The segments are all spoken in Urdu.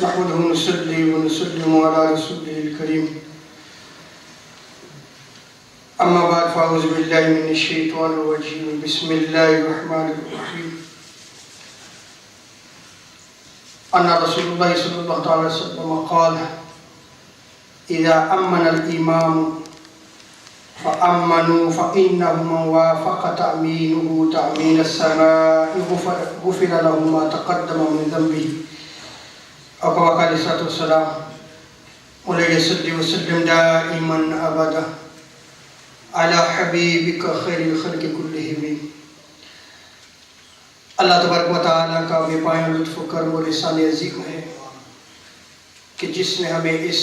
نحمده ونصلي ونسلم على رسوله الكريم أما بعد فأعوذ بالله من الشيطان الرجيم بسم الله الرحمن الرحيم أن رسول الله صلى الله عليه وسلم قال إذا أمن الإمام فأمنوا فإنه من وافق تأمينه تأمين السماء غفر له ما تقدم من ذنبه أو كما قال عليه الصلاة والسلام مولاي صل وسلم دائما أبدا على حبيبك خير الخلق كلهم. اللہ تبارک و تعالیٰ کا بے پایہ لطف و کرم و احسان عظیم ہے کہ جس نے ہمیں اس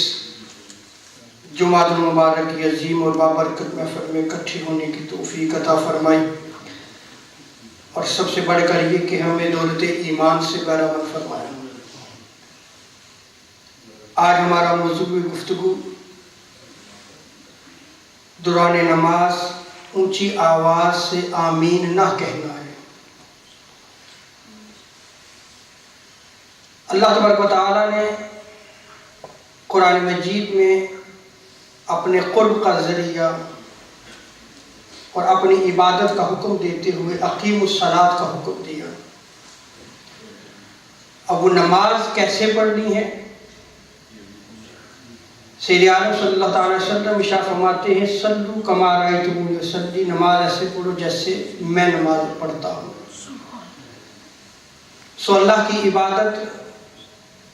جمعۃ المبارک کی عظیم اور بابرکت محفل میں اکٹھے ہونے کی توفیق عطا فرمائی، اور سب سے بڑھ کر یہ کہ ہمیں دولت ایمان سے بہرہمند فرمایا. آج ہمارا موضوع گفتگو دوران نماز اونچی آواز سے آمین نہ کہنا ہے. اللہ تبارک و تعالیٰ نے قرآن مجید میں اپنے قرب کا ذریعہ اور اپنی عبادت کا حکم دیتے ہوئے اقیم الصلاۃ کا حکم دیا. اب وہ نماز کیسے پڑھنی ہے؟ سید عالم صلی اللہ تعالی وسلم ارشاد فرماتے ہیں صلو کما رأیتمونی اصلی، نماز ایسے پڑھو جیسے میں نماز پڑھتا ہوں. سو اللہ کی عبادت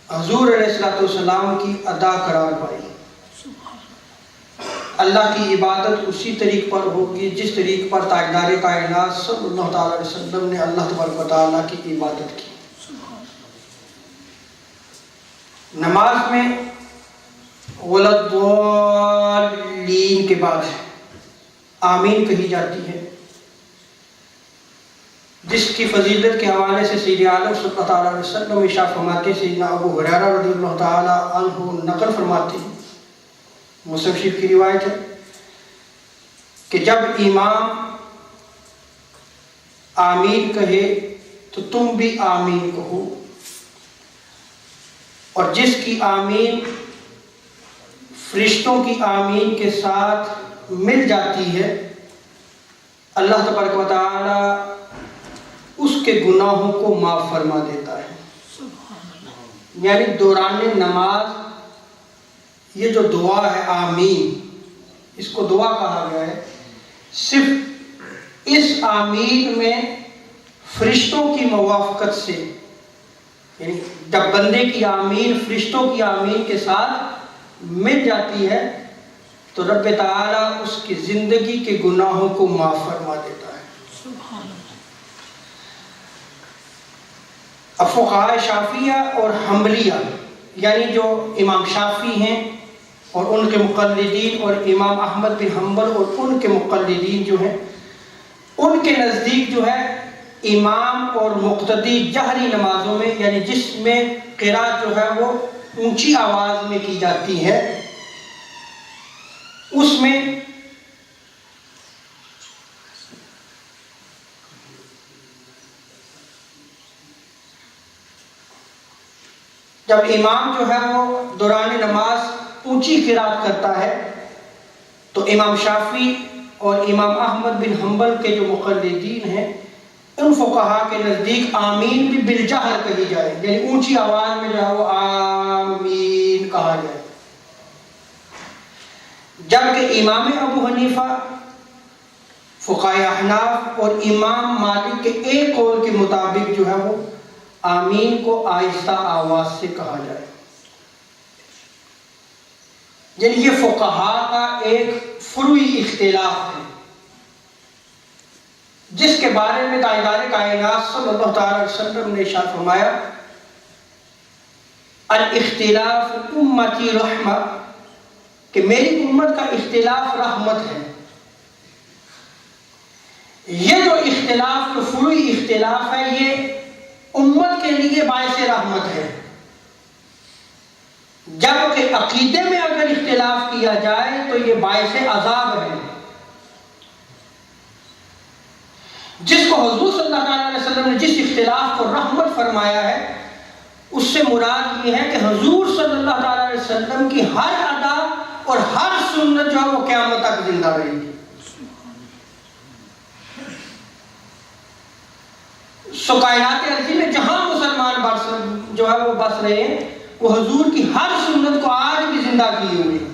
حضور علیہ السلام کی ادا قرار پائی. اللہ کی عبادت اسی طریق پر ہوگی جس طریق پر تاجدار کائنات صلی اللہ تعالی علیہ وسلم نے اللہ تبارک و تعالیٰ کی عبادت کی. نماز میں وَلَضَّالِّينَ کے بعد آمین کہی جاتی ہے، جس کی فضیلت کے حوالے سے سید عالم صلی اللہ تعالیٰ علیہ وسلم ارشاد فرماتے ہیں، سیدنا ابو ہریرہ رضی اللہ تعالیٰ عنہ نقل فرماتے ہیں، مسلم شریف کی روایت ہے کہ جب امام آمین کہے تو تم بھی آمین کہو، اور جس کی آمین فرشتوں کی آمین کے ساتھ مل جاتی ہے اللہ تبارک و تعالی اس کے گناہوں کو معاف فرما دیتا ہے. یعنی دوران نماز یہ جو دعا ہے آمین، اس کو دعا کہا گیا ہے. صرف اس آمین میں فرشتوں کی موافقت سے، یعنی جب بندے کی آمین فرشتوں کی آمین کے ساتھ مل جاتی ہے تو رب تعالیٰ اس کی زندگی کے گناہوں کو معاف فرما دیتا ہے. اب فقہائے شافعیہ اور حنبلیہ، یعنی جو امام شافعی ہیں اور ان کے مقلدین، اور امام احمد بن حنبل اور ان کے مقلدین جو ہیں، ان کے نزدیک جو ہے امام اور مقتدی جہری نمازوں میں، یعنی جس میں قرات جو ہے وہ اونچی آواز میں کی جاتی ہے، اس میں جب امام جو ہے وہ دوران نماز اونچی قرات کرتا ہے تو امام شافعی اور امام احمد بن حنبل کے جو مقلدین ہیں، ان فقہا کے نزدیک آمین بھی بالجہر کہی جائے، یعنی اونچی آواز میں جو ہے وہ آمین کہا جائے. جبکہ امام ابو حنیفہ، فقہائے احناف اور امام مالک کے ایک قول کے مطابق جو ہے وہ آمین کو آہستہ آواز سے کہا جائے. یعنی یہ فقہا کا ایک فروعی اختلاف ہے جس کے بارے میں تاجدار کائنات صلی اللہ تعالی علیہ وسلم نے ارشاد فرمایا الاختلاف امتی رحمہ، کہ میری امت کا اختلاف رحمت ہے. یہ جو اختلاف، جو فروعی اختلاف ہے، یہ امت کے لیے باعث رحمت ہے. جبکہ عقیدے میں اگر اختلاف کیا جائے تو یہ باعث عذاب ہے. جس کو حضور صلی اللہ علیہ وسلم نے جس اختلاف کو رحمت فرمایا ہے، اس سے مراد یہ ہے کہ حضور صلی اللہ تعالی علیہ وسلم کی ہر ادا اور ہر سنت جو ہے وہ قیامت تک زندہ رہے گی. سو کائنات ارضی میں جہاں مسلمان جو ہے وہ بس رہے ہیں وہ حضور کی ہر سنت کو آج بھی زندہ کیے ہوئے ہیں.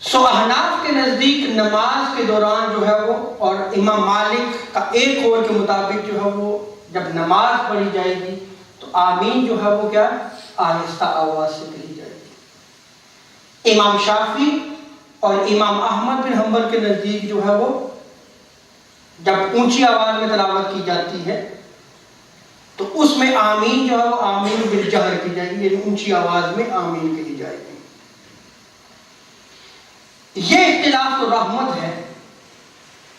سو احناف کے نزدیک نماز کے دوران جو ہے وہ، اور امام مالک کا ایک قول کے مطابق جو ہے وہ جب نماز پڑھی جائے گی تو آمین جو ہے وہ کیا آہستہ آواز سے کہی جائے گی. امام شافعی اور امام احمد بن حنبل کے نزدیک جو ہے وہ جب اونچی آواز میں تلاوت کی جاتی ہے تو اس میں آمین جو ہے وہ آمین بالجہر کی جائے گی، یعنی اونچی آواز میں آمین کہی جائے گی. یہ اختلاف تو رحمت ہے،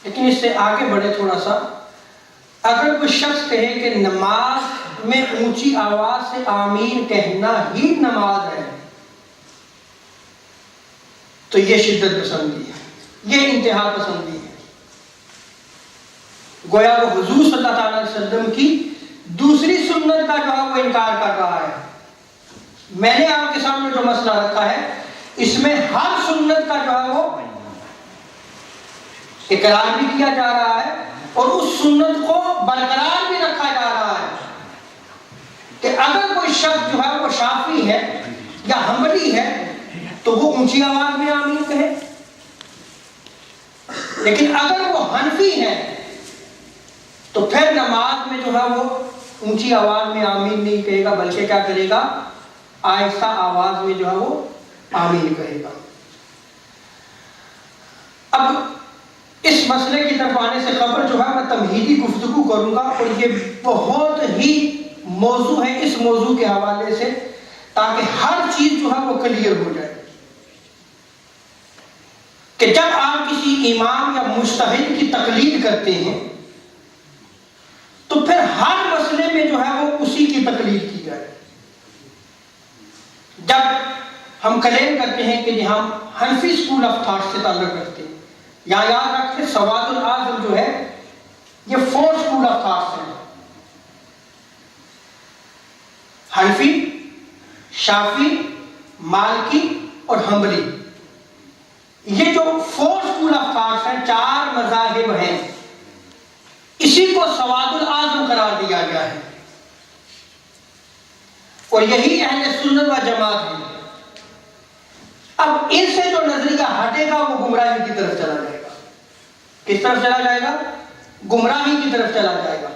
لیکن اس سے آگے بڑھے تھوڑا سا. اگر کوئی شخص کہے کہ نماز میں اونچی آواز سے آمین کہنا ہی نماز ہے تو یہ شدت پسندی ہے، یہ انتہا پسندی ہے. گویا وہ حضور صلی اللہ تعالی علیہ وسلم کی دوسری سنت کا جو ہے وہ انکار کر رہا ہے. میں نے آپ کے سامنے جو مسئلہ رکھا ہے اس میں ہر سنت کا جو ہے وہ اقرار بھی کیا جا رہا ہے اور اس سنت کو برقرار بھی رکھا جا رہا ہے کہ اگر کوئی شخص جو ہے وہ شافعی ہے یا حنبلی ہے تو وہ اونچی آواز میں آمین کہے، لیکن اگر وہ حنفی ہے تو پھر نماز میں جو ہے وہ اونچی آواز میں آمین نہیں کہے گا، بلکہ کیا کرے گا آہستہ آواز میں جو ہے وہ آمین کہے گا. اب اس مسئلے کی طرف آنے سے قبل جو ہے میں تمہیدی گفتگو کروں گا اور یہ بہت ہی موضوع ہے اس موضوع کے حوالے سے تاکہ ہر چیز جو ہے وہ کلیئر ہو جائے کہ جب آپ کسی امام یا مجتہد کی تقلید کرتے ہیں تو پھر ہر مسئلے میں جو ہے وہ اسی کی تقلید کی جائے. جب ہم کلیم کرتے ہیں کہ ہم حنفی اسکول آف تھاٹ سے تعلق رکھتے ہیں، یا یاد رکھیں سواد الاعظم جو ہے یہ 4 اسکول آف تھاٹس ہیں، حنفی، شافعی، مالکی اور حنبلی. یہ جو 4 اسکول آف تھاٹس ہیں، 4 مذاہب ہیں، اسی کو سواد الاعظم قرار دیا گیا ہے اور یہی اہل سنت و جماعت ہے. اب ان سے جو نظریہ ہٹے گا وہ گمراہی کی طرف چلا جائے گا. کس طرف چلا جائے گا؟ گمراہی کی طرف چلا جائے گا.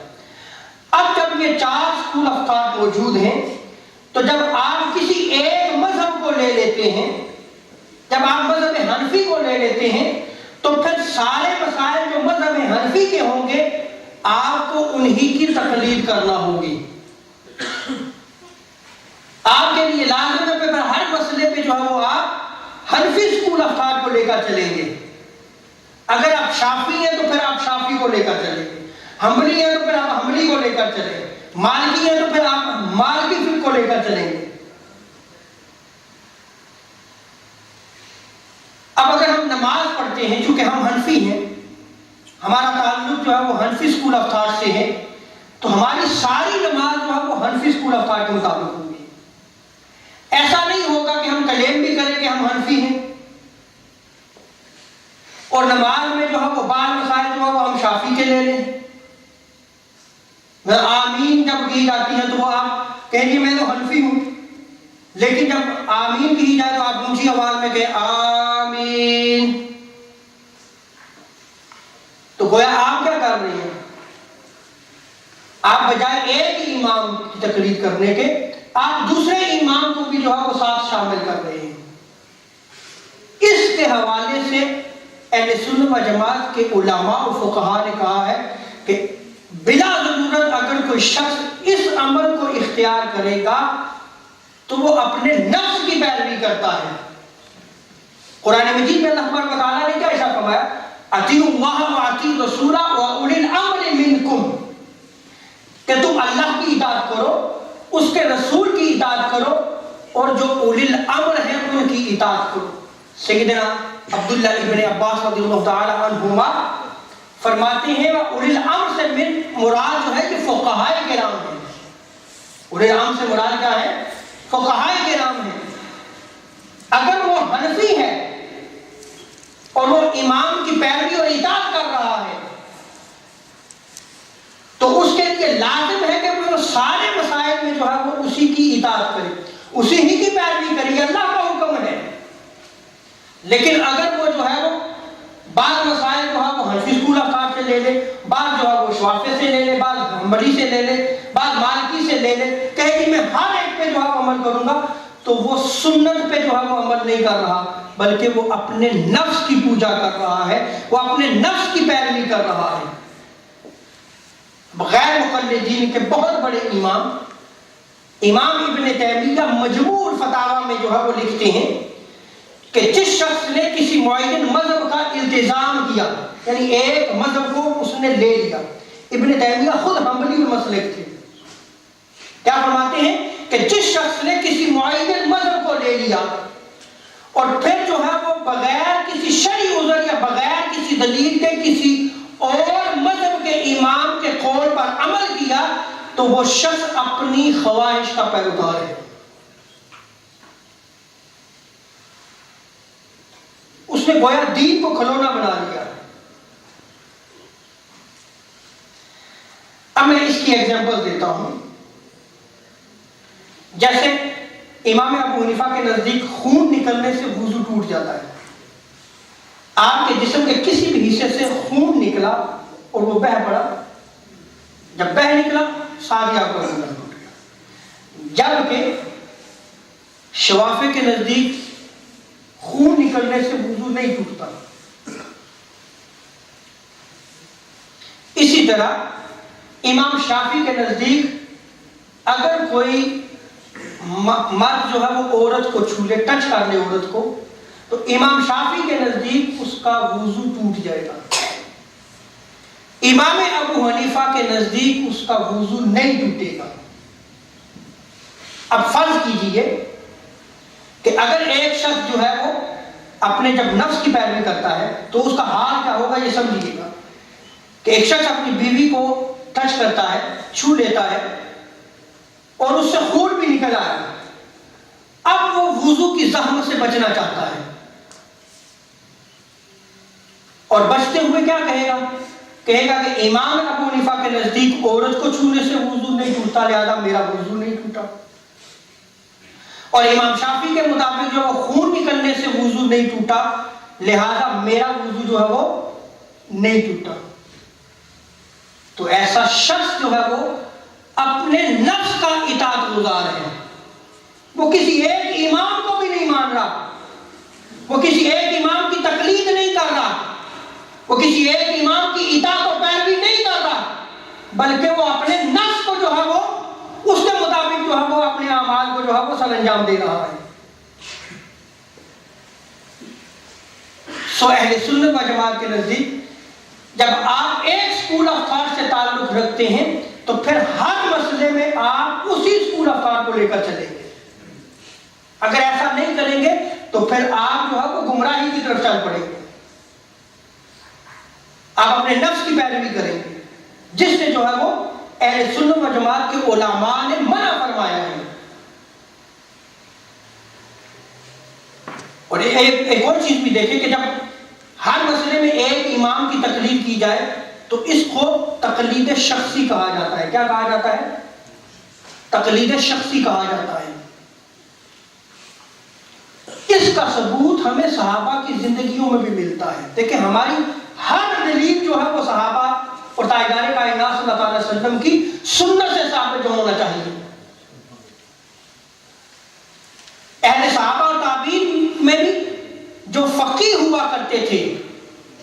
اب جب یہ 4 اسکول آف تھاٹ موجود ہیں تو جب آپ کسی ایک مذہب کو لے لیتے ہیں، جب آپ مذہب حنفی کو لے لیتے ہیں تو پھر سارے مسائل جو مذہب حنفی کے ہوں گے آپ کو انہی کی تقلید کرنا ہوگی. آپ کے لیے لازم ہے پھر ہر مسئلے پہ جو ہے وہ آپ حنفی اسکول آف تھاٹ کو لے کر چلیں گے. اگر آپ شافعی ہیں تو پھر آپ شافعی کو لے کر چلیں گے، حنبلی ہیں تو پھر آپ حنبلی کو لے کر چلیں گے، مالکی ہیں تو پھر آپ مالکی فقہ کو لے کر چلیں گے. اب اگر ہم نماز پڑھتے ہیں، چونکہ ہم حنفی ہیں، ہمارا تعلق جو ہے وہ حنفی اسکول آف تھاٹ سے ہے، تو ہماری ساری نماز جو ہے وہ حنفی اسکول آف تھاٹ کے مطابق ہوگی. ایسا نہیں ہوگا کہ ہم کلیم بھی کریں کہ ہم حنفی ہیں اور نماز میں جو ہے وہ بعض مسائل جو ہے وہ ہم شافعی کے لے لیں. آمین جب کی جاتی ہے تو وہ آپ کہیں گے میں تو حنفی ہوں، لیکن جب آمین کی جائے تو آپ اونچی آواز میں کہیں آمین، تو گویا آپ کیا کر رہے ہیں؟ آپ بجائے ایک ہی امام کی تقلید کرنے کے آپ دوسرے امام کو بھی جو ہے وہ ساتھ شامل کر رہے ہیں. اس کے حوالے سے اہل سنت و جماعت کے علماء و فقہاء نے کہا ہے کہ بلا ضرورت اگر کوئی شخص اس عمل کو اختیار کرے گا تو وہ اپنے نفس کی پیروی کرتا ہے. قرآن مجید میں اللہ تبارک و تعالیٰ نے کیا ایسا فرمایا؟ اطیعوا اللہ و اطیعوا الرسول و اولی الامر منکم، کہ تم اللہ کی اطاعت کرو، اس کے رسول کی اطاعت کرو اور جو اولی الامر ہیں ان کی اطاعت کرو. سیدنا عبداللہ ابن عباس رضی اللہ تعالی عنہما فرماتے ہیں اولی الامر سے مراد جو ہے کہ فقہائے کرام ہیں. علماء عام سے مراد کیا ہے؟ فقہائے کرام ہیں. اگر وہ حنفی ہے اور وہ امام کی پیروی اور اطاعت کر رہا ہے تو اس کے لیے لازم ہے کہ وہ سارے مسائل میں جو ہے وہ اسی کی اطاعت کرے, اسی ہی کی پیروی کرے. اللہ کا حکم ہے. لیکن اگر وہ جو ہے وہ بعض مسائل جو ہے وہ حنفی اسکول آف تھاٹ سے لے لے, بعض جو ہے وہ شافعی سے لے لے, بعض حنبلی سے لے لے, بعض مالکی سے لے لے, کہے کہ میں ہر ایک پہ جو ہے وہ عمل کروں گا, تو وہ سنت پہ جو ہے وہ عمل نہیں کر رہا, بلکہ وہ اپنے نفس کی پوجا کر رہا ہے, وہ اپنے نفس کی پیروی کر رہا ہے. غیر مقلدین کے بہت بڑے امام ابن تیمیہ مجموع الفتاوی میں جو ہے وہ لکھتے ہیں کہ جس شخص نے کسی معین مذہب کا التزام کیا, یعنی ایک مذہب کو اس نے لے لیا. ابن تیمیہ خود حنبلی مسلک تھے. کیا فرماتے ہیں کہ جس شخص نے کسی معین مذہب کو لے لیا اور پھر جو ہے وہ بغیر کسی شرعی عذر یا بغیر کسی دلیل کے کسی اور مذہب کے امام کے قول پر عمل کیا, تو وہ شخص اپنی خواہش کا پیروکار ہے. اس نے گویا دین کو کھلونا بنا لیا. اب میں اس کی ایگزامپل دیتا ہوں. جیسے امام ابو حنیفہ کے نزدیک خون نکلنے سے وضو ٹوٹ جاتا ہے. آپ کے جسم کے کسی بھی حصے سے خون نکلا اور وہ بہہ پڑا, جب بہہ نکلا ساری آپ کا وضو ٹوٹ گیا. جبکہ شوافی کے نزدیک خون نکلنے سے وضو نہیں ٹوٹتا. اسی طرح امام شافعی کے نزدیک اگر کوئی مرد جو ہے وہ عورت کو چھو لے, ٹچ کر لے عورت کو, تو امام شافعی کے نزدیک اس کا وضو ٹوٹ جائے گا. امام ابو حنیفہ کے نزدیک اس کا وضو نہیں ٹوٹے گا. اب فرض کیجئے کہ اگر ایک شخص جو ہے وہ اپنے جب نفس کی پیروی کرتا ہے تو اس کا حال کیا ہوگا یہ سمجھیے گا کہ ایک شخص اپنی بیوی کو ٹچ کرتا ہے, چھو لیتا ہے اور اس سے خون بھی نکل آیا. اب وہ وضو کی زحمت سے بچنا چاہتا ہے اور بچتے ہوئے کیا کہے گا؟ کہے گا کہ امام ابو حنیفہ کے نزدیک عورت کو چھونے سے وضو نہیں ٹوٹتا, لہذا میرا وضو نہیں ٹوٹا. اور امام شافعی کے مطابق جو وہ خون نکلنے سے وضو نہیں ٹوٹا, لہذا میرا وضو جو ہے وہ نہیں ٹوٹا. تو ایسا شخص جو ہے وہ اپنے نفس کا اطاعت گزار ہے. وہ کسی ایک امام کو بھی نہیں مان رہا, وہ کسی ایک امام کی تقلید نہیں کر رہا, وہ کسی ایک امام کی اطاعت و پیروی نہیں کر رہا, بلکہ وہ اپنے نفس کو جو ہے وہ اس کے مطابق جو ہے وہ اپنے اعمال کو جو ہے وہ سر انجام دے رہا ہے. سو اہل سنت و جماعت کے نزدیک جب آپ ایک اسکول آف تھاٹ سے تعلق رکھتے ہیں تو پھر ہر مسئلے میں آپ اسی اسکول آف تھاٹ کو لے کر چلیں گے. اگر ایسا نہیں کریں گے تو پھر آپ جو ہے وہ گمراہی کی طرف چل پڑیں گے. آپ اپنے نفس کی پیروی کریں گے, جس سے جو ہے وہ اہل سنت و جماعت کے علماء نے منع فرمایا ہے. اور ایک اور چیز بھی دیکھیں کہ جب ہر مسئلے میں ایک امام کی تقلید کی جائے تو اس کو تقلید شخصی کہا جاتا ہے. کیا کہا جاتا ہے؟ تقلید شخصی کہا جاتا ہے. اس کا ثبوت ہمیں صحابہ کی زندگیوں میں بھی ملتا ہے. دیکھیں ہماری ہر دلیل جو ہے وہ صحابہ اور تاجدار کائنات صلی اللہ علیہ وسلم کی سنت سے ثابت ہونا چاہیے. اہل صحابہ اور تابعین میں بھی جو فقیہ ہوا کرتے تھے,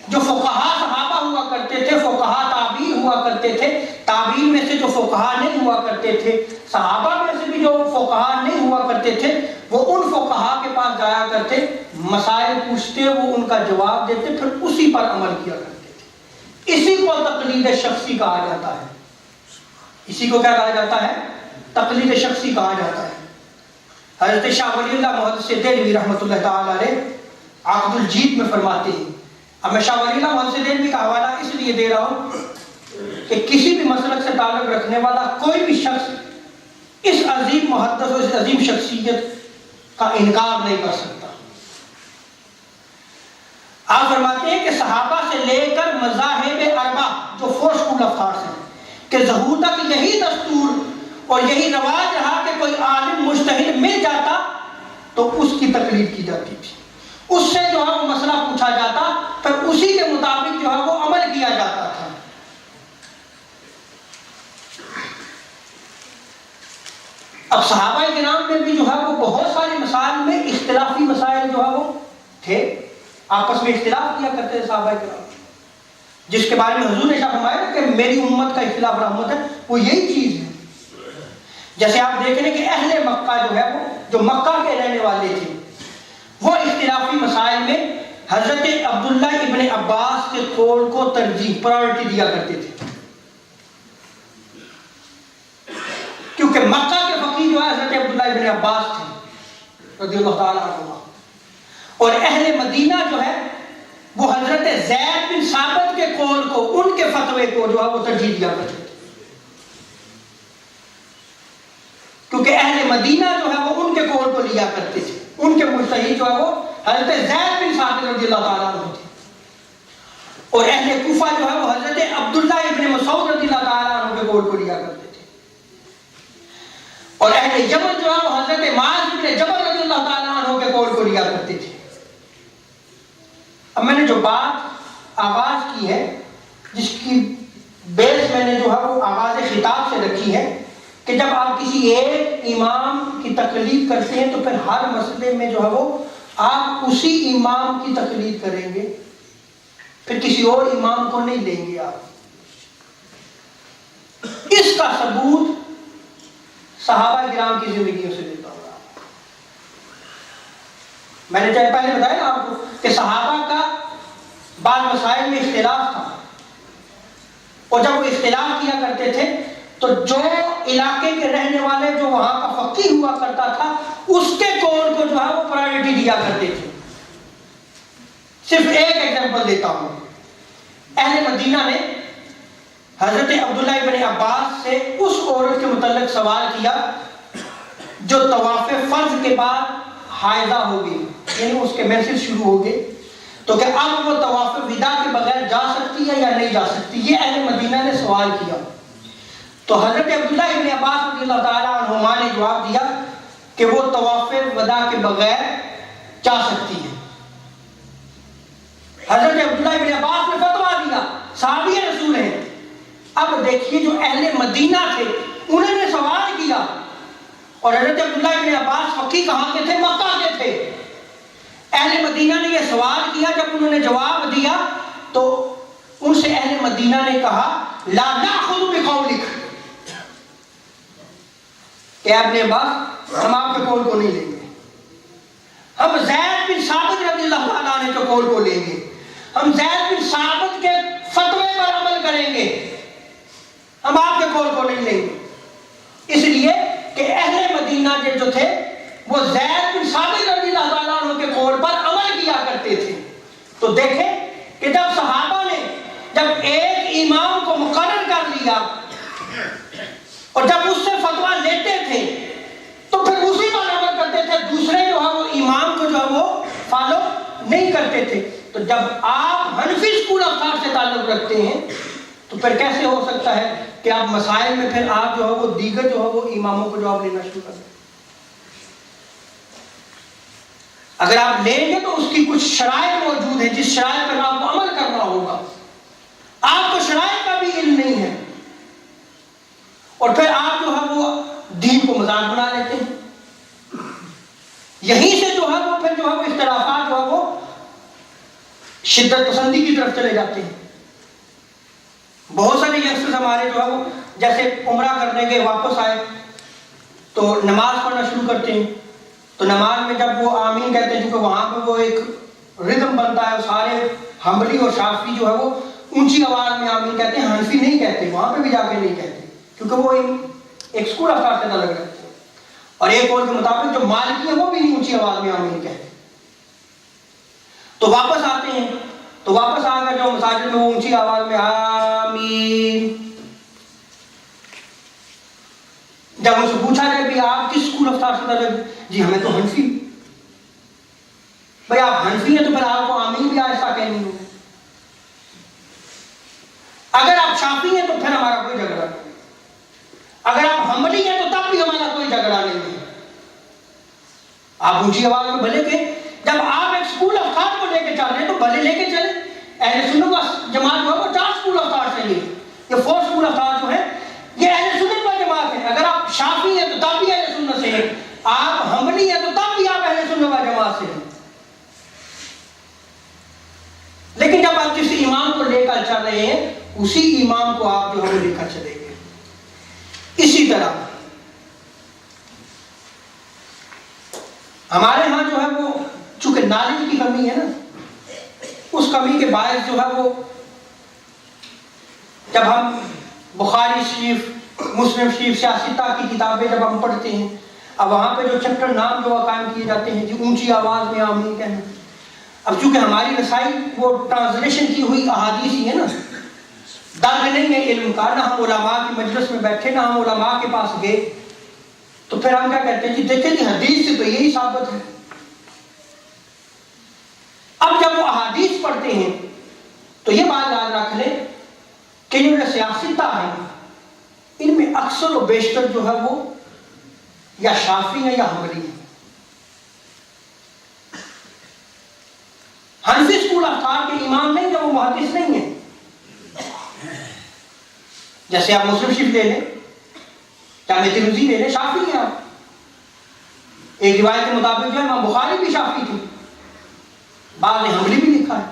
جو فقہا صحابہ ہوا کرتے تھے, فقہا تابعین ہوا کرتے تھے, تابعین میں سے جو فقہا نہیں ہوا کرتے تھے, صحابہ میں سے بھی جو فقہا نہیں ہوا کرتے تھے, وہ ان فقہا کے پاس جایا کرتے, مسائل پوچھتے, وہ ان کا جواب دیتے, پھر اسی پر عمل کیا کرتے تھے. اسی کو تقلید شخصی کہا جاتا ہے. اسی کو کیا کہا جاتا ہے؟ تقلید شخصی کہا جاتا ہے. حضرت شاہ ولی اللہ محدث دہلوی رحمۃ اللہ تعالی علیہ عقد الجید میں فرماتے ہیں. اب میں شاہ ولی اللہ محدث دہلوی کا حوالہ اس لیے دے رہا ہوں کہ کہ کسی بھی مسلک سے تعلق رکھنے والا کوئی بھی شخص اس عظیم محدث اور اس عظیم شخصیت کا انکار نہیں کر سکتا۔ آپ فرماتے ہیں کہ صحابہ سے لے کر مذاہب اربع جو 4 اسکول آف تھاٹس ہیں کہ ظہور تک یہی دستور اور یہی رواج رہا کہ کوئی عالم مجتہد مل جاتا تو اس کی تقلید کی جاتی تھی، اس سے جو ہے وہ مسئلہ پوچھا جاتا، پھر اسی کے مطابق جو ہے وہ عمل کیا جاتا تھا۔ اب صحابہ کرام میں بھی جو ہے وہ بہت سارے مسائل میں اختلافی مسائل جو ہے وہ تھے، آپس میں اختلاف کیا کرتے تھے صحابہ کرام، جس کے بارے میں حضور نے فرمایا کہ میری امت کا اختلاف رحمت ہے، وہ یہی چیز ہے۔ جیسے آپ دیکھ رہے ہیں کہ اہل مکہ جو ہے وہ جو مکہ کے رہنے والے تھے وہ اختلافی مسائل میں حضرت عبداللہ ابن عباس کے قول کو ترجیح پرائورٹی دیا کرتے تھے، کیونکہ مکہ کے فقیہ جو ہے حضرت عبداللہ ابن عباس تھے رضی اللہ تعالیٰ عنہ، اور اہل مدینہ جو ہے وہ حضرت زید بن ثابت کے قول کو، ان کے فتوے کو جو ہے وہ ترجیح دیا کرتے تھے، کیونکہ اہل مدینہ جو ہے وہ ان کے قول کو لیا کرتے تھے، ان کے مجتہد جو ہے وہ حضرت زید بن ثابت رضی اللہ تعالیٰ عنہ تھے، اور اہل کوفہ جو ہے وہ حضرت عبداللہ ابن مسعود رضی اللہ تعالیٰ عنہ کے قول کو لیا کرتے تھے، اور اہل یمن جو ہے وہ حضرت معاذ بن جبل رضی اللہ تعالیٰ عنہ کے قول کو لیا کرتے تھے۔ اب میں نے جو بات آغاز کی ہے، جس کی بیس میں نے جو ہے وہ آغاز خطاب سے رکھی ہے کہ جب آپ کسی ایک امام کی تقلید کرتے ہیں تو پھر ہر مسئلے میں جو ہے وہ آپ اسی امام کی تقلید کریں گے، پھر کسی اور امام کو نہیں لیں گے آپ۔ اس کا ثبوت صحابہ کرام کی زندگیوں سے دیتا ہوں۔ میں نے چاہے پہلے بتایا نا آپ کو کہ صحابہ کا بعض مسائل میں اختلاف تھا، اور جب وہ اختلاف کیا کرتے تھے تو جو علاقے کے رہنے والے جو وہاں کا فقیہ ہوا کرتا تھا اس کے قول کو جو ہے وہ پرائورٹی دیا کرتے تھے۔ صرف ایک ایگزامپل دیتا ہوں، اہل مدینہ نے حضرت عبداللہ ابن عباس سے اس عورت کے متعلق سوال کیا جو طواف فرض کے بعد حائضہ ہو گئی، یعنی اس کے مینسز شروع ہو گئے، تو کہ اب وہ طواف وداع کے بغیر جا سکتی ہے یا نہیں جا سکتی، یہ اہل مدینہ نے سوال کیا۔ تو حضرت عبداللہ ابن عباس رضی اللہ تعالیٰ عنہما نے جواب دیا کہ وہ طواف وداع کے بغیر جا سکتی ہے۔ حضرت عبداللہ ابن عباس نے فتویٰ دیا، صحابی رسول ہیں۔ اب دیکھیے جو اہل مدینہ تھے انہوں نے سوال کیا، اور حضرت عبداللہ ابن عباس فقیہ کہاں کے تھے؟ مکہ کے تھے۔ اہل مدینہ نے یہ سوال کیا، جب انہوں نے جواب دیا تو ان سے اہل مدینہ نے کہا لا ناخذ بقولک، کہ ابن عباس ہم آپ کے قول کو نہیں لیں گے، ہم زید بن ثابت رضی اللہ تعالیٰ عنہ کے قول کو لیں گے، ہم زید بن ثابت کے فتوے پر عمل کریں گے، ہم آپ کے قول کو نہیں لیں گے۔ اس لیے کہ اہل مدینہ جو تھے وہ زید بن ثابت رضی اللہ تعالیٰ عنہ کے قول پر عمل کیا کرتے تھے۔ تو دیکھیں کہ جب صحابہ نے جب ایک امام کو مقرر کر لیا اور جب اس سے فتویٰ لیتے تھے تو پھر اسی پر عمل کرتے تھے، دوسرے جو ہے وہ امام کو جو ہے وہ فالو نہیں کرتے تھے۔ تو جب آپ حنفی اسکول آف تھاٹ سے تعلق رکھتے ہیں تو پھر کیسے ہو سکتا ہے کہ آپ مسائل میں پھر آپ جو ہے وہ دیگر جو ہے وہ اماموں کو جواب لینا شروع کر دیں؟ اگر آپ لیں گے تو اس کی کچھ شرائط موجود ہیں جس شرائط پر آپ کو عمل کرنا ہوگا، آپ کو شرائط کا بھی علم نہیں ہے، اور پھر آپ جو ہے وہ دین کو مذاق بنا لیتے ہیں۔ یہیں سے جو ہے وہ پھر جو ہے وہ اختلافات جو ہے وہ شدت پسندی کی طرف چلے جاتے ہیں۔ بہت سارے ینگسٹرز ہمارے جو ہے وہ جیسے عمرہ کرنے کے واپس آئے تو نماز پڑھنا شروع کرتے ہیں، تو نماز میں جب وہ آمین کہتے ہیں، کیونکہ وہاں پہ وہ ایک ردم بنتا ہے، سارے حنبلی اور شافعی جو ہے وہ اونچی آواز میں آمین کہتے ہیں، حنفی نہیں کہتے، وہاں پہ بھی جا کے نہیں کہتے کیونکہ وہ ایک اسکول آف تھاٹ سے تعلق رکھتے ہیں، اور ایک قول کے مطابق جو مالکی ہے وہ بھی نہیں اونچی آواز میں آمین کہتے۔ تو واپس آتے ہیں، تو واپس آ کر جو مساجد میں وہ اونچی آواز میں آمین جب ان سے پوچھا جائے بھی آپ کس اسکول آف تھاٹ سے تعلق، جی ہمیں تو حنفی. بھائی آپ حنفی ہیں تو پھر آپ کو آمین بھی آہستہ کہنی ہوگی. اگر آپ شافعی ہیں تو پھر ہمارا کوئی جھگڑا نہیں. اگر آپ حنبلی ہیں تو تب بھی ہمارا کوئی جھگڑا نہیں ہے. آپ اونچی آواز میں بھلے کہ جب آپ ایک اسکول آف تھاٹ کو لے کے چل رہے ہیں تو بھلے لے کے چلیں. اہل سنت و جماعت جو ہے وہ 4 اسکول آف تھاٹ سے یہ 4 اسکول آف تھاٹ جو ہے یہ اہل سنت و جماعت ہے. اگر آپ شافعی ہیں تو تب بھی اہل سنت سے ہیں، آپ حنبلی ہیں تو تب بھی آپ اہل سنت و جماعت سے ہیں. لیکن جب آپ جس امام کو لے کر چل رہے ہیں اسی امام کو آپ جو ہے لے کر چلیں گے. اسی طرح ہمارے ہاں جو ہے وہ چونکہ نالج کی کمی ہے نا، اس کمی کے باعث جو ہے وہ جب ہم بخاری شریف، مسلم شریف، سیاستہ کی کتابیں جب ہم پڑھتے ہیں، اب وہاں پہ جو چیپٹر نام جو قائم کیے جاتے ہیں جی اونچی آواز میں آمین کہنا. اب چونکہ ہماری رسائی وہ ٹرانسلیشن کی ہوئی احادیث ہی ہے نا، درد نہیں ہے علم کا، نہ ہم علماء کی مجلس میں بیٹھے نہ ہم علماء کے پاس گئے، تو پھر ہم کیا کہتے ہیں جی دیکھیں جی حدیث سے تو یہی ثابت ہے. اب جب وہ احادیث پڑھتے ہیں تو یہ بات یاد رکھ لیں کہ جو سیاستہ ہیں ان میں اکثر و بیشتر جو ہے وہ یا شافعی ہیں یا حنبلی ہیں. حنفی اسکول آف تھاٹ کے امام نہیں ہیں، وہ محدث نہیں ہیں. جیسے آپ مسلم شریف لے لیں، جامع ترمذی لے لیں، شافعی ہیں آپ. ایک روایت کے مطابق جو ہے امام بخاری بھی شافعی تھے، بعد نے حنبلی بھی لکھا ہے.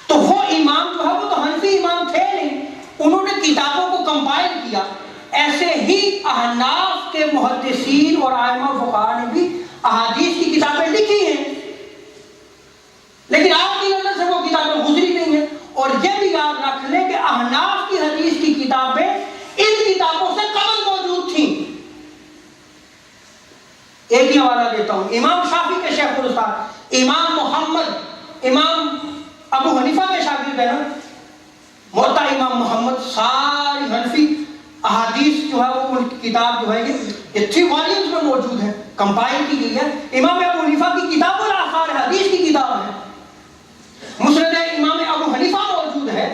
تو وہ امام جو ہے وہ تو حنفی امام تھے نہیں، انہوں نے کتابوں کو کمپائل کیا. ایسے ہی احناف کے محدثین اور ائمہ فقہاء نے بھی احادیث کی کتابیں لکھی ہیں، لیکن آپ کی نظر سے وہ کتابیں گزری نہیں ہیں. اور یہ بھی یاد رکھ لیں کہ احناف کی حدیث کی کتابیں ان کتابوں سے قبل موجود تھیں. ایک ہی حوالہ دیتا ہوں، امام شافعی کے شیخ الاستاد امام محمد، امام ابو حنیفہ کے شاگرد ہے نا، موطا امام محمد، ساری حنفی احادیث جو ہے وہ ان کی کتاب جو ہے یہ 3 والیومز میں موجود ہے، کمپائل کی گئی ہے. امام ابو حنیفہ کی کتاب الاثار حدیث کی کتاب ہے. مسند امام ابو حنیفہ موجود ہے.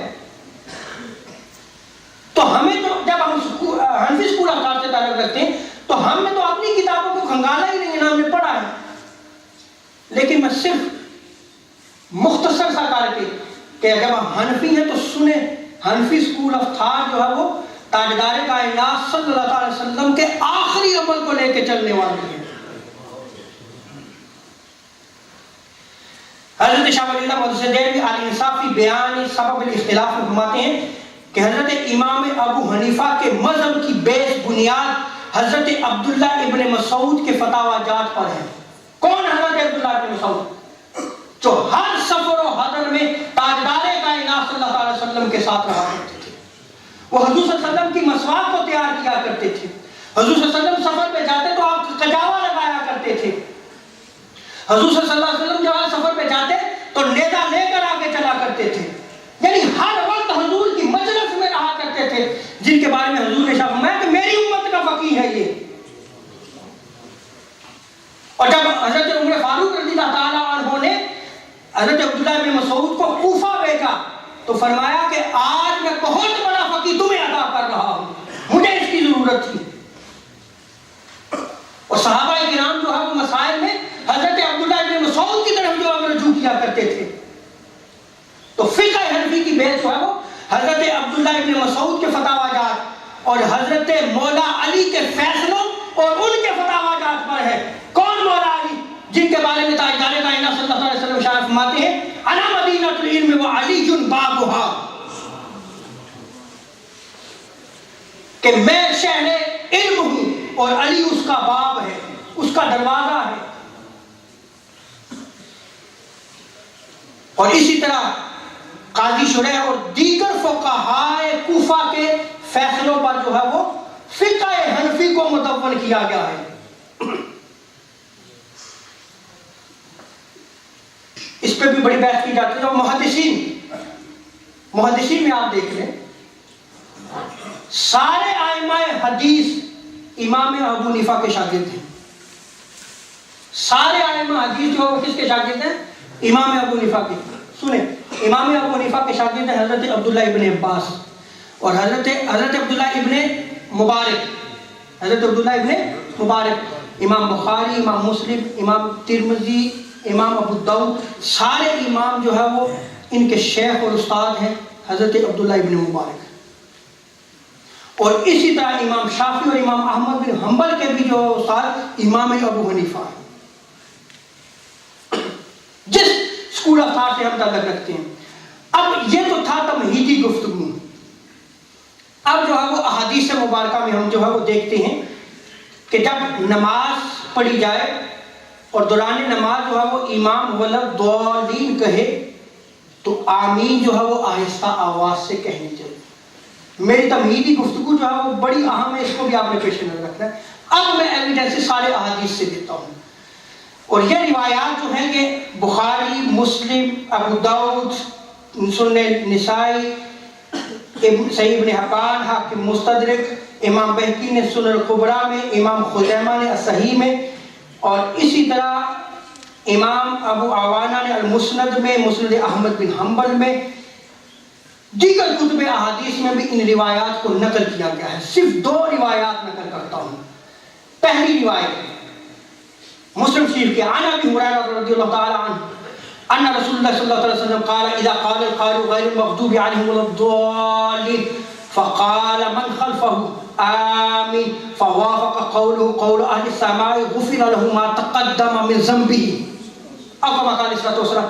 تو ہمیں تو جب ہم حنفی اسکول آف تھاٹ سے تعلق رکھتے ہیں تو ہم نے تو اپنی کتابوں کو کھنگالا ہی نہیں ہے، ہم نے پڑھا ہے. لیکن میں صرف مختصر سا کر کے کہ جب ہم حنفی ہیں تو سنیں، حنفی اسکول آف تھاٹ جو ہے وہ تاجدار کائنات صلی اللہ علیہ وسلم کے آخری عمل کو لے کے چلنے والی ہے. حضرت شاہ ولی اللہ محدث دہلوی الانصاف فی بیان سبب الاختلاف میں فرماتے ہیں کہ حضرت امام ابو حنیفہ کے مذہب کی بیس بنیاد حضرت عبداللہ ابن مسعود کے فتاوی جات پر ہے. کون حضرت عبداللہ ابن مسعود؟ جو ہر سفر و حضر میں تاجدار کائنات صلی اللہ علیہ وسلم کے ساتھ رہا کرتے تھے. وہ حضور صلی اللہ علیہ وسلم کی مسواک کو تیار کیا کرتے تھے. حضور صلی اللہ علیہ وسلم سفر پہ جاتے تو آپ کجاوا لگایا کرتے تھے. حضور صلی اللہ علیہ وسلم جب سفر پہ جاتے تو نیزہ لے کر آگے چلا کرتے تھے. یعنی ہر وقت حضور کی مجلس میں رہا کرتے تھے، جن کے بارے میں حضور نے فرمایا کہ میری امت کا فقیہ ہے یہ. اور جب حضرت عمر فاروق رضی اللہ تعالیٰ عنہ نے حضرت عبداللہ بن مسعود کو کوفہ بھیجا تو فرمایا کہ آج میں بہت بڑا فقیہ تمہیں عطا کر رہا ہوں، مجھے اس کی ضرورت تھی. اور صحابہ کرام جو ہے وہ مسائل میں حضرت عبداللہ بن مسعود کی طرف جو رجوع کیا کرتے تھے. تو فقہ حنفی کی بیس جو ہے وہ حضرت عبداللہ ابن مسعود کے فتاوی جات اور حضرت مولا علی کے فیصلوں اور ان کے فتاوی جات پر ہے. کون مولا علی؟ جن کے بارے میں تاجدار کائنات صلی اللہ علیہ وسلم ارشاد فرماتے ہیں انا مدینۃ العلم وعلی بابها، کہ میں شہر علم ہوں اور علی اس کا باب ہے، اس کا دروازہ ہے. اور اسی طرح قاضی شریح اور دیگر فقہاء کوفہ کے فیصلوں پر جو ہے وہ فقہ حنفی کو مدون کیا گیا ہے. اس پہ بھی بڑی بحث کی جاتی ہے. اور محدثین میں آپ دیکھ لیں سارے ائمہ حدیث امام ابو حنیفہ کے شاگرد ہیں. سارے ائمہ حدیث جو کس کے شاگرد ہیں؟ امام ابو حنیفہ کے. سنیں، امام ابو حنیفہ کے شاگرد ہیں حضرت عبداللہ ابن عباس اور حضرت عبداللہ ابن مبارک. حضرت عبداللہ ابن مبارک امام بخاری، امام مسلم، امام ترمذی، امام ابو داؤد، سارے امام جو ہے وہ ان کے شیخ اور استاد ہیں حضرت عبداللہ ابن مبارک. اور اسی طرح امام شافعی اور امام احمد بن حنبل کے بھی جو استاد امام ابو حنیفہ ہیں. جس اسکول آف تھاٹ سے ہم تعلق رکھتے ہیں. اب یہ تو تھا تمہیدی گفتگو. اب جو ہے وہ احادیث مبارکہ میں ہم جو ہے وہ دیکھتے ہیں کہ جب نماز پڑھی جائے اور دوران نماز جو ہے وہ امام ولضالین کہے تو آمین جو ہے وہ آہستہ آواز سے کہنی چاہیے. میری تمہیدی گفتگو جو ہے وہ بڑی اہم ہے، اس کو بھی آپ نے پیش نظر رکھنا ہے. اب میں ایویڈنس سارے احادیث سے دیتا ہوں، اور یہ روایات جو ہیں کہ بخاری، مسلم، ابو داؤد، سنن نسائی، صحیح ابن حبان، حاکم مستدرک، امام بہقی نے سنن الکبریٰ میں، امام خزیمہ نے الصحیح میں، اور اسی طرح امام ابو عوانہ نے المسند میں، مسند احمد بن حنبل میں، دیگر کتب احادیث میں بھی ان روایات کو نقل کیا گیا ہے. صرف 2 روایات نقل کرتا ہوں. پہلی روایت مسلم شریف کے عن ابی ہریرہ رضی اللہ تعالی عنہ ان رسول اللہ صلی اللہ علیہ وسلم قال اذا قال القارئ غير المغضوب عليهم ولا الضالين فقال من خلفه آمين فوافق قوله قول اهل السماء غفر له ما تقدم من ذنبه او كما قال صلی اللہ علیہ وسلم.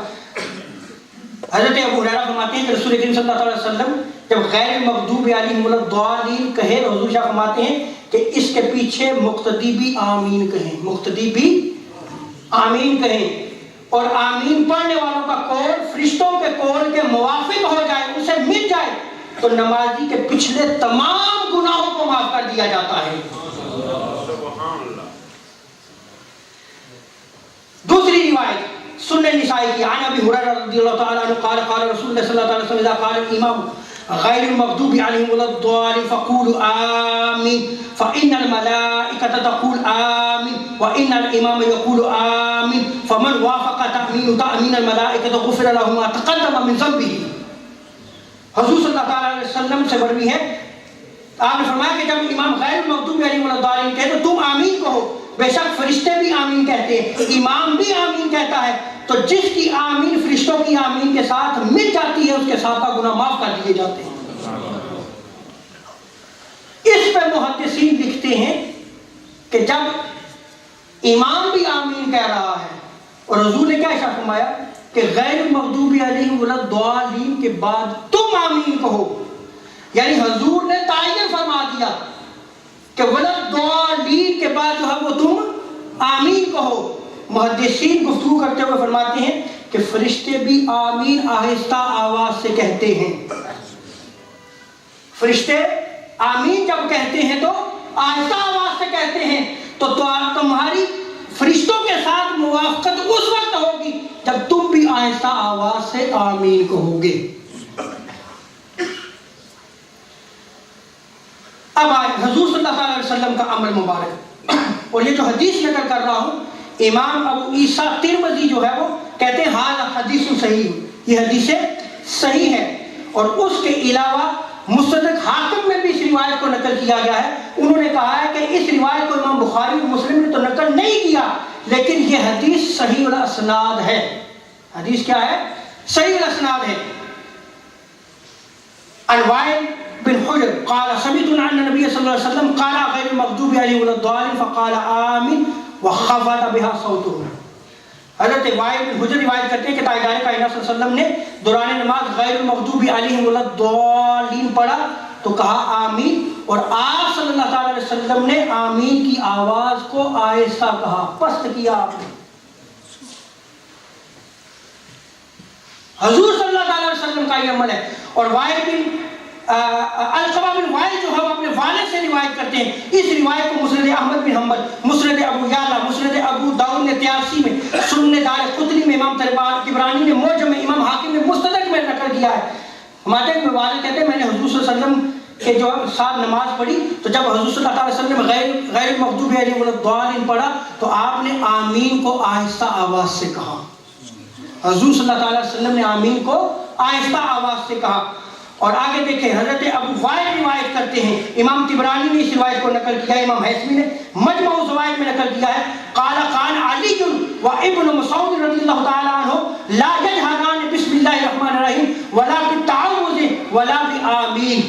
حضرت ابو ہریرہ فرماتے ہیں کہ رسول کریم صلی اللہ علیہ وسلم جب غیر المغضوب علیہم ولا الضالین کہے تو حضور شاہ فرماتے ہیں کہ اس کے پیچھے مقتدی بھی آمین کہیں، مقتدی بھی آمین کہیں. اور آمین پڑھنے والوں کا قول فرشتوں کے قول کے موافق ہو جائے، اسے مل جائے تو نمازی کے پچھلے تمام گناہوں کو معاف کر دیا جاتا ہے. دوسری روایت سنن نسائی کی عن ابی ہریرہ رضی اللہ تعالی عنہ قال قال رسول اللہ صلی اللہ علیہ وسلم اذا قال الامام غير المغضوب عليهم ولا الضالين فقولوا آمين فإن الملائكة تقول آمين وإن الإمام يقول آمين فمن وافق تأمين الملائكة غفر له ما تقدم من ذنبه. حضور صلی اللہ علیہ وسلم سے مروی ہے، آپ نے فرمایا کہ جب امام غیر المغضوب علیہم ولا الضالین کہے تو تم آمین کہو. بے شک فرشتے بھی آمین کہتے ہیں، امام بھی آمین کہتا ہے، تو جس کی آمین فرشتوں کی آمین کے ساتھ مل جاتی ہے اس کے ساتھ گناہ معاف کر دیے جاتے ہیں. اس پہ محدثین لکھتے ہیں کہ جب امام بھی آمین کہہ رہا ہے اور حضور نے کیا ارشاد فرمایا کہ غیر المغضوب علیہم ولا الضالین کے بعد تم آمین کہو، یعنی حضور نے تعین فرما دیا کہ ولا الضالین کے بعد جو ہے وہ تم آمین کہو. محدثین گفتگو کرتے ہوئے فرماتے ہیں کہ فرشتے بھی آمین آہستہ آواز سے کہتے ہیں. فرشتے آمین جب کہتے ہیں تو آہستہ آواز سے کہتے ہیں، تو تمہاری فرشتوں کے ساتھ موافقت اس وقت ہوگی جب تم بھی آہستہ آواز سے آمین کہو گے. اب آئے حضور صلی اللہ علیہ وسلم کا عمل مبارک، اور یہ جو حدیث نقل کر رہا ہوں امام ابو عیسیٰ ترمذی جو ہے وہ کہتے ہیں ہاں حدیث صحیح، یہ حدیث صحیح ہے. اور اس کے علاوہ مستدرک حاکم میں بھی اس روایت کو نقل کیا گیا ہے. انہوں نے کہا ہے کہ اس روایت کو امام بخاری اور مسلم نے تو نقل نہیں کیا، لیکن یہ حدیث صحیح الاسناد ہے. حدیث کیا ہے؟ صحیح الاسناد ہے. عن وائل بن حجر قال سمعت ان النبي صلى الله عليه وسلم قال غير المغضوب عليهم ولا الضالين فقال آمين وخفض بها صوته. حضرت وائل بن حجر روایت کرتے ہیں کہ تاجدار کائنات صلی اللہ علیہ وسلم نے دوران نماز غیر المغضوب علیہم ولا الضالین پڑھا تو کہا آمین، اور آپ صلی اللہ علیہ وسلم نے آمین کی آواز کو آہستہ کہا، پست کیا آپ نے. حضور صلی اللہ علیہ وسلم کا یہ عمل ہے. اور وائل بن القبہ بن وائل جو ہے وہ اپنے والد سے روایت کرتے ہیں. اس روایت کو مسند احمد بن حنبل، مسند ابو یعلا، مسند ابو داؤد نے تیاسی میں، سنن دارقطنی میں، امام طبرانی نے معجم میں، امام حاکم نے مستدرک میں نقل کیا ہے. ہمارے والد کہتے ہیں میں نے حضور صلی اللہ علیہ وسلم کہ جو ساتھ نماز پڑھی تو جب حضور صلی اللہ علیہ وسلم نے غیر المغضوب علیہم ولا الضالین پڑھا تو آپ نے آمین کو آہستہ آواز سے کہا. حضور صلی اللہ علیہ وسلم نے آمین کو آہستہ آواز سے کہا. اور آگے دیکھیں حضرت ابو وائل روایت کرتے ہیں, امام طبرانی نے اس روایت کو نقل کیا ہے, امام حیثمی نے مجمع الزوائد میں نقل کیا ہے, قال علی و ابن مسعود رضی اللہ تعالی عنہ لا یجہران بسم اللہ الرحمن الرحیم ولا بالتعوذ ولا بآمین.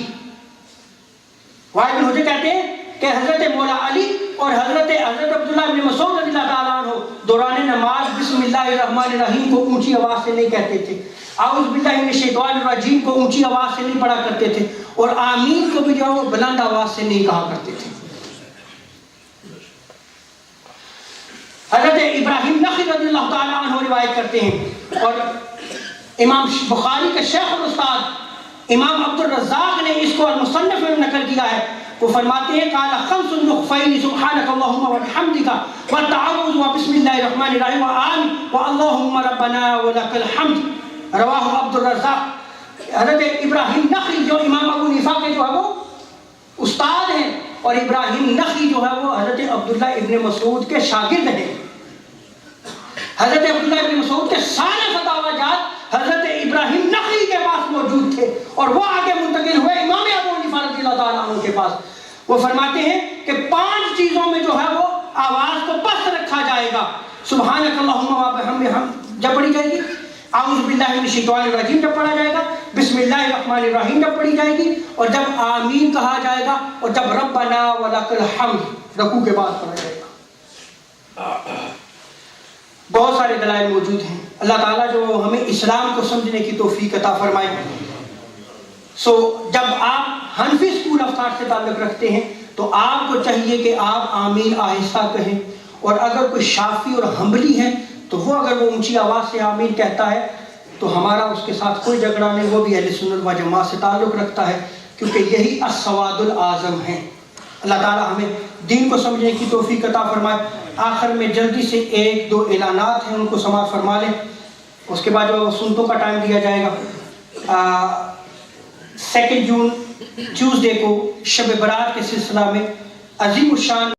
وائل بن حجر کہتے ہیں کہ حضرت مولا علی اور حضرت عبداللہ بن مسعود رضی اللہ تعالیٰ عنہ دوران نماز بسم اللہ الرحمن الرحیم کو اونچی آواز سے نہیں کہتے تھے, اعوذ باللہ من الشیطان الرجیم کو اونچی آواز سے نہیں پڑھا کرتے تھے, اور آمین کو بھی جو وہ بلند آواز سے نہیں کہا کرتے تھے. حضرت ابراہیم نخعی رضی اللہ تعالیٰ عنہ روایت کرتے ہیں, اور امام بخاری کے شیخ اور استاد امام عبد الرزاق نے اس کو المصنف میں نقل کیا ہے. وہ فرماتے ہیں قال خمس يخفين سبحانك اللهم وبحمدك والتعوذ وبسم الله الرحمن الرحيم وآمين واللهم ربنا ولك الحمد, رواہ عبد الرزاق. حضرت ابراہیم نخعی جو امام ابو حنیفہ کے جو ہے وہ استاد ہیں, اور ابراہیم نخعی جو ہے وہ حضرت عبداللہ ابن مسعود کے شاگرد ہیں. حضرت عبداللہ ابن مسعود کے سارے فتاوی جات حضرت ابراہیم نخعی کے پاس موجود تھے, اور وہ آگے منتقل ہوئے امام ابو حنیفہ رضی اللہ تعالیٰ عنہ کے پاس. وہ فرماتے ہیں کہ 5 چیزوں میں جو ہے وہ آواز کو پست رکھا جائے گا. سبحانک اللہم وبحمدک جب پڑھی جائے گی, اعوذ باللہ من الشیطان الرجیم جب پڑھا جائے گا, بسم اللہ الرحمن الرحیم جب پڑھی جائے گی, اور جب آمین کہا جائے گا, اور جب ربنا ولک الحمد رکوع کے بعد پڑھا جائے گا. بہت سارے دلائل موجود ہیں. اللہ تعالیٰ جو ہمیں اسلام کو سمجھنے کی توفیق عطا فرمائے. جب آپ حنفی اسکول آف تھاٹ سے تعلق رکھتے ہیں تو آپ کو چاہیے کہ آپ آمین آہستہ کہیں, اور اگر کوئی شافعی اور حنبلی ہے تو وہ اگر وہ اونچی آواز سے آمین کہتا ہے تو ہمارا اس کے ساتھ کوئی جھگڑا نہیں, وہ بھی اہل سنت و جماعت سے تعلق رکھتا ہے, کیونکہ یہی السواد الاعظم ہیں. اللہ تعالیٰ ہمیں دین کو سمجھنے کی توفیق عطا فرمائے. آخر میں جلدی سے 1-2 اعلانات ہیں, ان کو سماعت فرما لیں, اس کے بعد جو سنتوں کا ٹائم دیا جائے گا. 2 جون ٹیوزڈے کو شب برات کے سلسلہ میں عظیم الشان